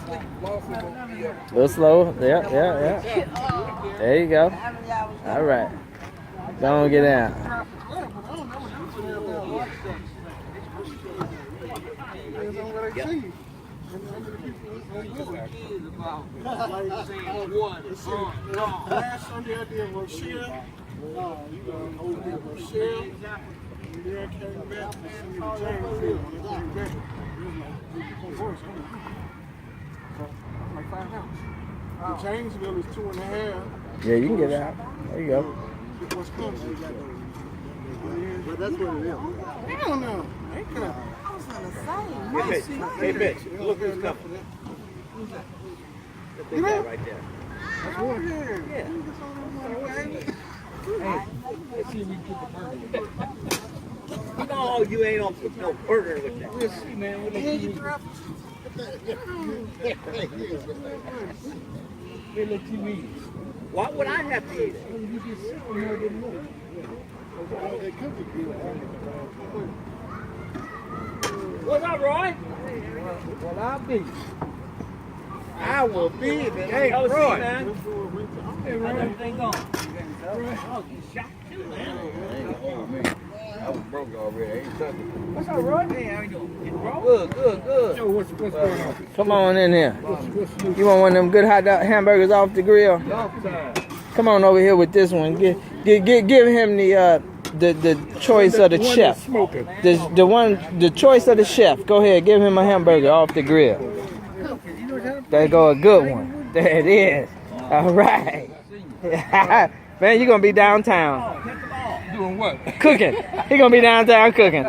A little slow. Yeah, yeah, yeah. There you go. All right. Don't get down. Last Sunday I did Rochelle. Rochelle. And then I came back to see the Janesville. When I came back, it was worse. Like 5 hours. The Janesville is 2.5. Yeah, you can get out. There you go. Wisconsin. But that's what it is. Hell no. Ain't coming. I was gonna say. Hey, Mitch, look who's coming. The big guy right there. That's one. Yeah. No, you ain't on no burger with that. We'll see, man. We'll let you eat. Why would I have to eat it? What's up, Roy? Well, I'll be. I will be if it ain't How was Roy. it, man? Hey, Roy. How's everything going? Oh, you shot too, man. I was broke already. Ain't something. What's up, Roy? Hey, how you doing? Bro? Good. Yo, what's going on? Come on in here. What's new? You want one of them good hot dog hamburgers off the grill? Come on over here with this one. Give him the choice of the chef. Smoking. The choice of the chef. Go ahead, give him a hamburger off the grill. There go a good one. There it is. All right. Man, you're gonna be downtown Doing what? cooking. He gonna be downtown cooking.